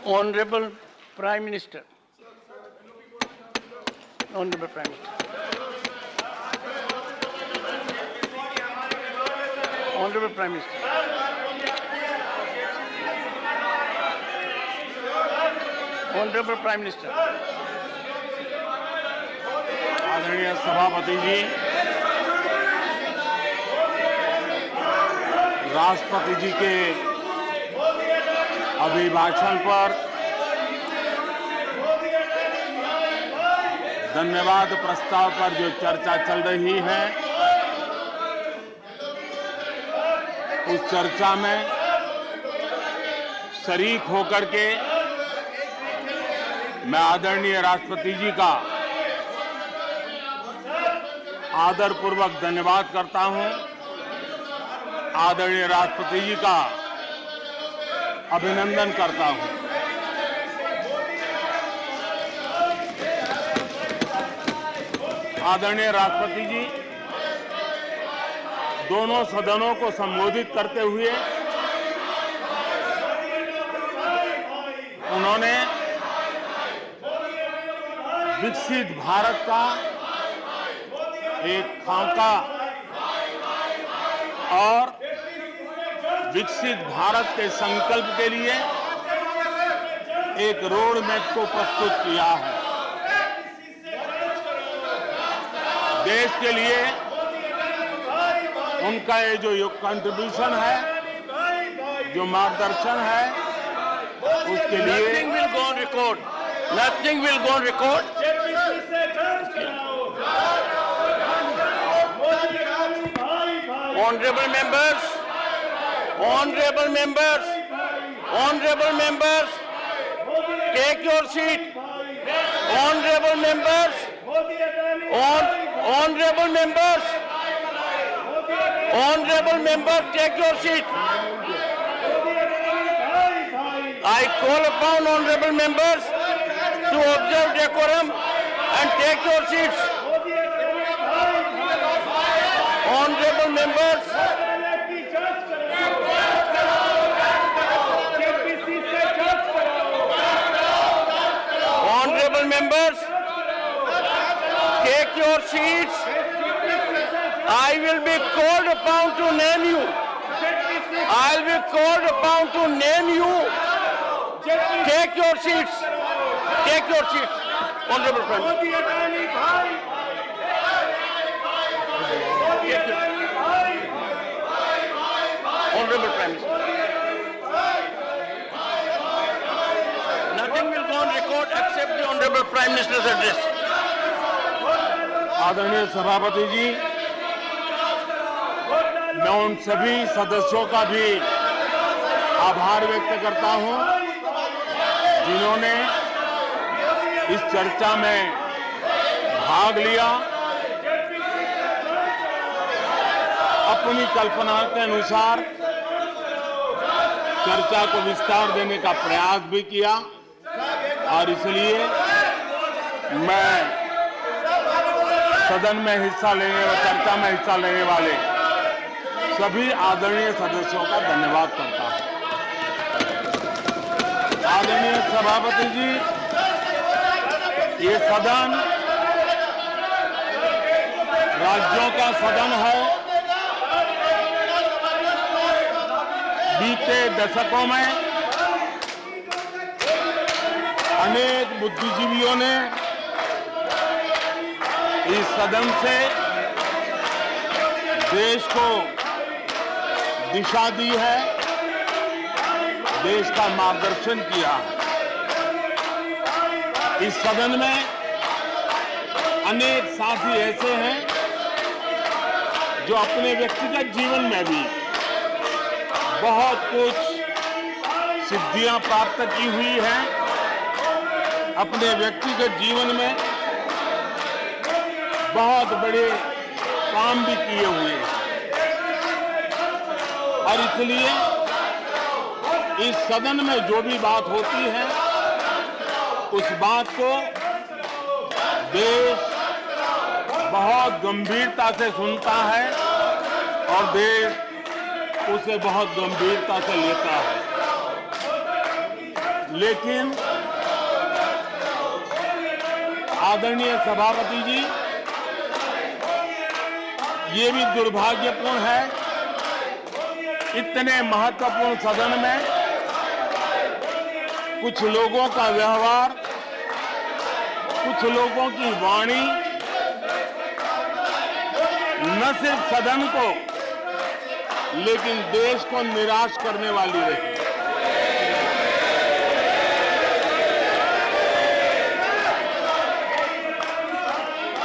Honorable Prime Minister. Honorable Prime Minister. Honorable Prime Minister. Honorable Prime Minister. आदरणीय सभापति जी, राष्ट्रपति जी के अभिभाषण पर धन्यवाद प्रस्ताव पर जो चर्चा चल रही है, उस चर्चा में शरीक होकर के मैं आदरणीय राष्ट्रपति जी का आदरपूर्वक धन्यवाद करता हूं। आदरणीय राष्ट्रपति जी का अभिनंदन करता हूं। आदरणीय राष्ट्रपति जी दोनों सदनों को संबोधित करते हुए उन्होंने विकसित भारत का एक खाका और विकसित भारत के संकल्प के लिए एक रोड मैप को प्रस्तुत किया है। देश के लिए उनका ये जो कंट्रीब्यूशन है, जो मार्गदर्शन है, उसके लिए Nothing will go on record. Nothing will go on record. Honorable members, honorable members, honorable members, take your seat. Honorable members, honorable members, honorable members, take your seat. I call upon honorable members to observe decorum and take your seats. Honorable members, honorable members, take your seats. I will be called upon to name you. I will be called upon to name you. Take your seats. Take your seats. Honorable Prime Minister. Honorable Prime Minister. Nothing will go on record except the Honorable Prime Minister's address. आदरणीय सभापति जी, मैं उन सभी सदस्यों का भी आभार व्यक्त करता हूं जिन्होंने इस चर्चा में भाग लिया, अपनी कल्पना के अनुसार चर्चा को विस्तार देने का प्रयास भी किया और इसलिए मैं सदन में हिस्सा लेने व चर्चा में हिस्सा लेने वाले सभी आदरणीय सदस्यों का धन्यवाद करता हूं। आदरणीय सभापति जी, ये सदन राज्यों का सदन है। बीते दशकों में अनेक बुद्धिजीवियों ने इस सदन से देश को दिशा दी है, देश का मार्गदर्शन किया है। इस सदन में अनेक साथी ऐसे हैं जो अपने व्यक्तिगत जीवन में भी बहुत कुछ सिद्धियां प्राप्त की हुई हैं, अपने व्यक्तिगत जीवन में बहुत बड़े काम भी किए हुए हैं और इसलिए इस सदन में जो भी बात होती है उस बात को देश बहुत गंभीरता से सुनता है और देश उसे बहुत गंभीरता से लेता है। लेकिन आदरणीय सभापति जी, ये भी दुर्भाग्यपूर्ण है, इतने महत्वपूर्ण सदन में कुछ लोगों का व्यवहार, कुछ लोगों की वाणी न सिर्फ सदन को लेकिन देश को निराश करने वाली रही।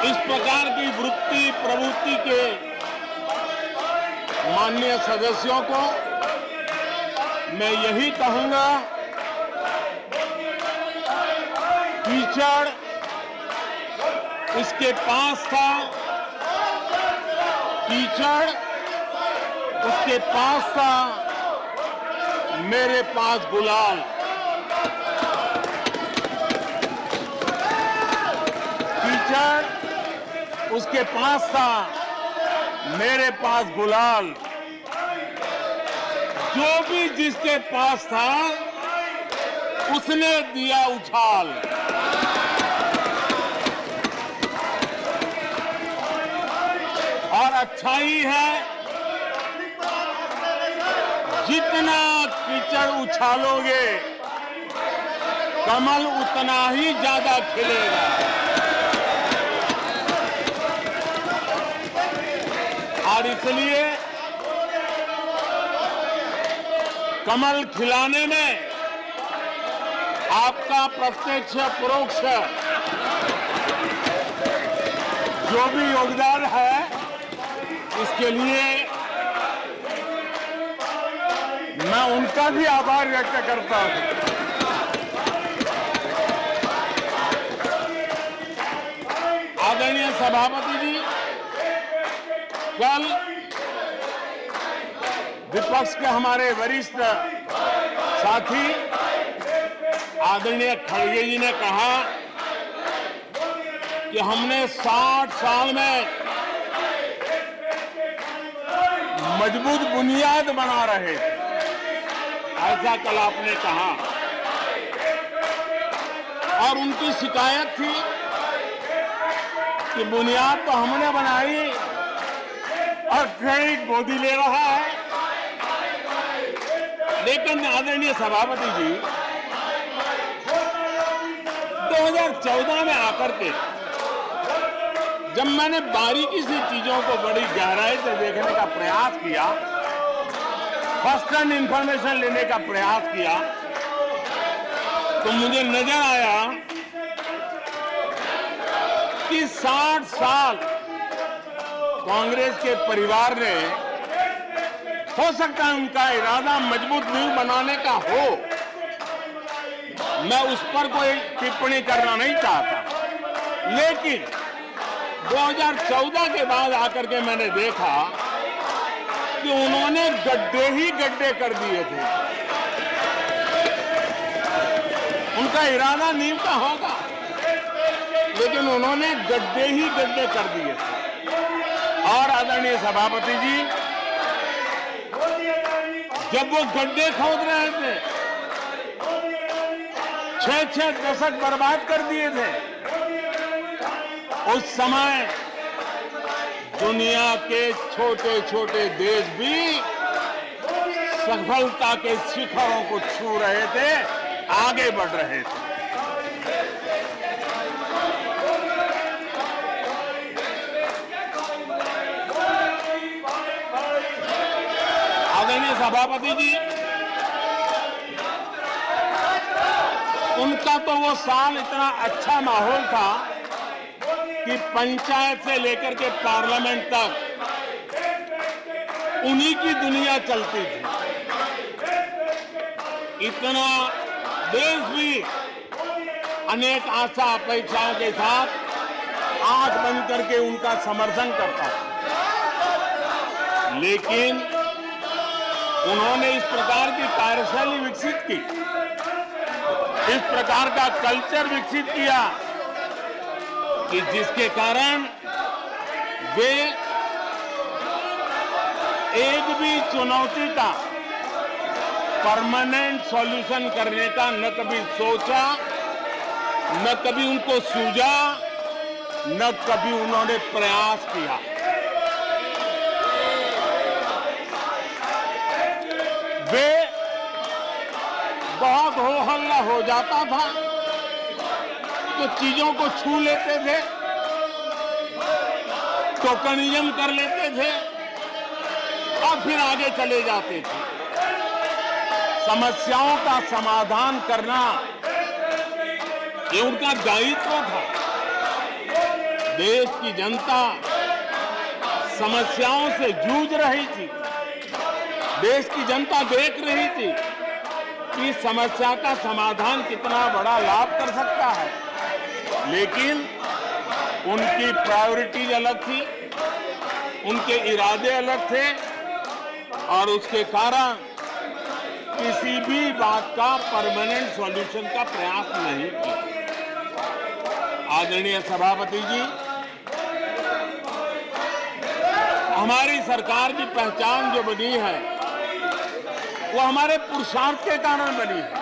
इस प्रकार की वृत्ति प्रवृत्ति के माननीय सदस्यों को मैं यही कहूंगा, कीचड़ उसके पास था, कीचड़ उसके पास था, मेरे पास गुलाल। कीचड़ उसके पास था, मेरे पास गुलाल। जो भी जिसके पास था उसने दिया उछाल। और अच्छा ही है, जितना कीचड़ उछालोगे कमल उतना ही ज्यादा खिलेगा। और इसलिए कमल खिलाने में आपका प्रत्यक्ष परोक्ष जो भी योगदान है, इसके लिए मैं उनका भी आभार व्यक्त करता हूं। आदरणीय सभापति जी, कल विपक्ष के हमारे वरिष्ठ साथी आदरणीय खड़गे जी ने कहा कि हमने 60 साल में मजबूत बुनियाद बना रहे थे, ऐसा कल आपने कहा। और उनकी शिकायत थी कि बुनियाद तो हमने बनाई और क्रेडिट मोदी ले रहा है। लेकिन आदरणीय सभापति जी, 2014 में आकर के जब मैंने बारीकी से चीजों को बड़ी गहराई से देखने का प्रयास किया, फर्स्ट हैंड इंफॉर्मेशन लेने का प्रयास किया, तो मुझे नजर आया कि 60 साल कांग्रेस के परिवार ने, हो सकता है उनका इरादा मजबूत नींव बनाने का हो, मैं उस पर कोई टिप्पणी करना नहीं चाहता, लेकिन 2014 के बाद आकर के मैंने देखा कि उन्होंने गड्ढे ही गड्ढे कर दिए थे। उनका इरादा नींव का होगा, लेकिन उन्होंने गड्ढे ही गड्ढे कर दिए थे। और आदरणीय सभापति जी, जब वो गड्ढे खोद रहे थे, 6-6 दशक बर्बाद कर दिए थे, उस समय दुनिया के छोटे छोटे देश भी सफलता के शिखरों को छू रहे थे, आगे बढ़ रहे थे। आदरणीय सभापति जी, उनका तो वो साल इतना अच्छा माहौल था कि पंचायत से लेकर के पार्लियामेंट तक उन्हीं की दुनिया चलती थी। इतना देश भी अनेक आशा अपेक्षाओं के साथ आंख बंद करके उनका समर्थन करता था, लेकिन उन्होंने इस प्रकार की कार्यशैली विकसित की, इस प्रकार का कल्चर विकसित किया कि जिसके कारण वे एक भी चुनौती का परमानेंट सॉल्यूशन करने का न कभी सोचा, न कभी उनको सूझा, न कभी उन्होंने प्रयास किया। वे बहुत हो हल्ला हो जाता था तो चीजों को छू लेते थे, टोकनिज्म कर लेते थे और फिर आगे चले जाते थे। समस्याओं का समाधान करना ये उनका दायित्व था। देश की जनता समस्याओं से जूझ रही थी। देश की जनता देख रही थी कि समस्या का समाधान कितना बड़ा लाभ कर सकता है, लेकिन उनकी प्रायोरिटीज अलग थी, उनके इरादे अलग थे और उसके कारण किसी भी बात का परमानेंट सॉल्यूशन का प्रयास नहीं किया। आदरणीय सभापति जी, हमारी सरकार की पहचान जो बनी है वो हमारे पुरुषार्थ के कारण बनी है।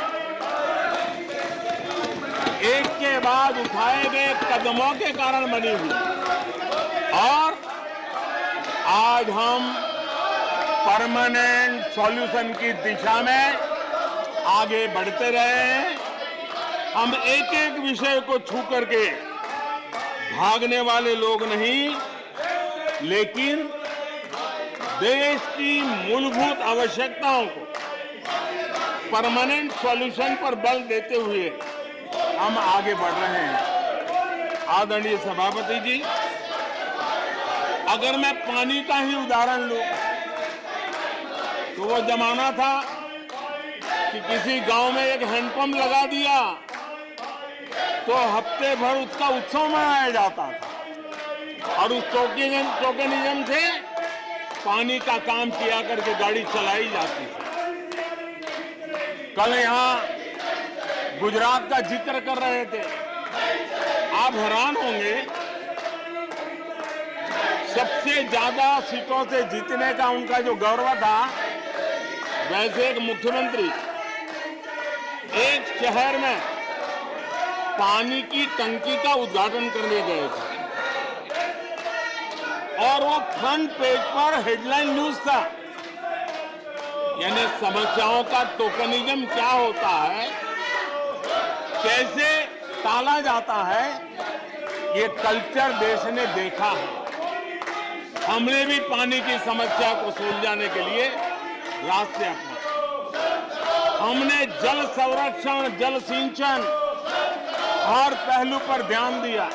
एक के बाद उठाए गए कदमों के कारण बनी हुई और आज हम परमानेंट सॉल्यूशन की दिशा में आगे बढ़ते रहे हैं। हम एक एक विषय को छू करके भागने वाले लोग नहीं, लेकिन देश की मूलभूत आवश्यकताओं को परमानेंट सॉल्यूशन पर बल देते हुए हम आगे बढ़ रहे हैं। आदरणीय सभापति जी, अगर मैं पानी का ही उदाहरण लूं तो वो जमाना था कि किसी गांव में एक हैंडपंप लगा दिया तो हफ्ते भर उसका उत्सव मनाया जाता था और उस टोकनिज्म से पानी का काम किया करके गाड़ी चलाई जाती थी। कल यहां गुजरात का जिक्र कर रहे थे, आप हैरान होंगे, सबसे ज्यादा सीटों से जीतने का उनका जो गौरव था, वैसे एक मुख्यमंत्री एक शहर में पानी की टंकी का उद्घाटन करने गए थे और वो फ्रंट पेज पर हेडलाइन न्यूज था। यानी समस्याओं का टोकनिज्म क्या होता है, कैसे टाला जाता है, ये कल्चर देश ने देखा है। हमने भी पानी की समस्या को सुलझाने के लिए रास्ते अपनाए। हमने जल संरक्षण, जल सिंचन हर पहलू पर ध्यान दिया।